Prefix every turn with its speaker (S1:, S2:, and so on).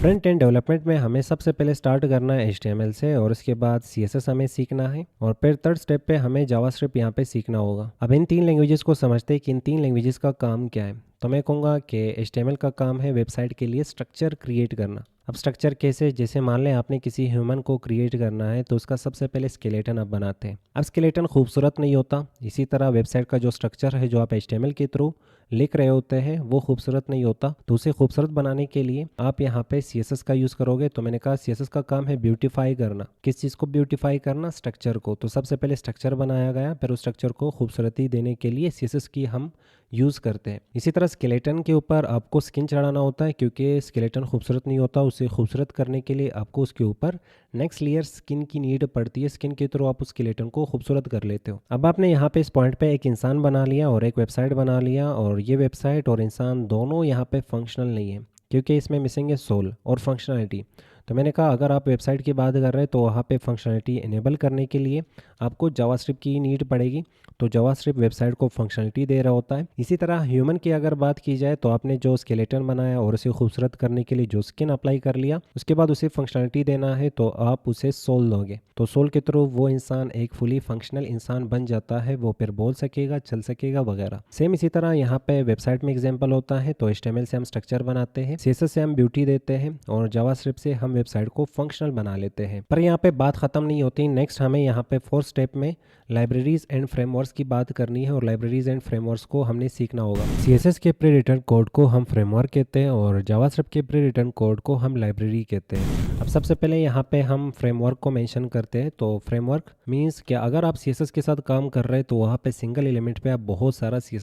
S1: Front end development में हमें सबसे पहले स्टार्ट करना है HTML से, और उसके बाद CSS हमें सीखना है, और फिर थर्ड स्टेप पे हमें जावास्क्रिप्ट यहाँ पे सीखना होगा। अब इन तीन लैंग्वेजेस को समझते हैं कि इन तीन लैंग्वेजेस का काम क्या है। तो मैं कहूँगा कि HTML का काम है वेबसाइट के लिए स्ट्रक्चर क्रिएट करना। अब स्ट्रक्चर कैसे, जैसे मान लें आपने किसी ह्यूमन को क्रिएट करना है तो उसका सबसे पहले स्केलेटन आप बनाते हैं। अब स्केलेटन खूबसूरत नहीं होता, इसी तरह वेबसाइट का जो स्ट्रक्चर है जो आप HTML के थ्रू लिख रहे होते हैं वो खूबसूरत नहीं होता। तो उसे खूबसूरत बनाने के लिए आप यहाँ पे CSS का यूज़ करोगे। तो मैंने कहा CSS का काम है ब्यूटीफाई करना। किस चीज़ को ब्यूटीफाई करना? स्ट्रक्चर को। तो सबसे पहले स्ट्रक्चर बनाया गया, फिर उस स्ट्रक्चर को खूबसूरती देने के लिए CSS की हम यूज़ करते हैं। इसी तरह स्केलेटन के ऊपर आपको स्किन चढ़ाना होता है, क्योंकि स्केलेटन खूबसूरत नहीं होता। उसे खूबसूरत करने के लिए आपको उसके ऊपर नेक्स्ट लेयर स्किन की नीड पड़ती है। स्किन के थ्रू आप उस स्केलेटन को खूबसूरत कर लेते हो। अब आपने यहाँ पे इस पॉइंट पे एक इंसान बना लिया और एक वेबसाइट बना लिया, और ये वेबसाइट और इंसान दोनों यहाँ पे फंक्शनल नहीं है, क्योंकि इसमें मिसिंग है सोल और फंक्शनलिटी। तो मैंने कहा अगर आप वेबसाइट की बात कर रहे हैं तो वहाँ पे फंक्शनलिटी इनेबल करने के लिए आपको जावास्क्रिप्ट की नीड पड़ेगी। तो जावास्क्रिप्ट वेबसाइट को फंक्शनलिटी दे रहा होता है। इसी तरह ह्यूमन की अगर बात की जाए तो आपने जो स्केलेटन बनाया और उसे खूबसूरत करने के लिए जो स्किन अप्लाई कर लिया, उसके बाद उसे फंक्शनलिटी देना है तो आप उसे सोल दोगे। तो सोल के थ्रू वो इंसान एक फुली फंक्शनल इंसान बन जाता है, वो फिर बोल सकेगा, चल सकेगा वगैरह। सेम इसी तरह यहाँ पे वेबसाइट में एग्जाम्पल होता है। तो HTML से हम स्ट्रक्चर बनाते हैं, CSS से हम ब्यूटी देते हैं, और जावास्क्रिप्ट से हम वेबसाइट को फंक्शनल बना लेते हैं। पर यहाँ पे बात खत्म नहीं होती। नेक्स्ट हमें यहाँ पे फोर्थ स्टेप में लाइब्रेरीज एंड फ्रेमवर्क्स की बात करनी है, और लाइब्रेरीज एंड फ्रेमवर्क्स को हमने सीखना होगा। CSS के प्री रिटर्न कोड को हम फ्रेमवर्क कहते हैं, और जावास्क्रिप्ट के प्री रिटर्न कोड को हम लाइब्रेरी कहते हैं। अब सबसे पहले यहाँ पे हम फ्रेमवर्क को मेंशन करते हैं। तो फ्रेमवर्क मींस कि अगर आप CSS के साथ काम कर रहे हैं तो वहाँ पे सिंगल एलिमेंट पे आप बहुत सारा CSS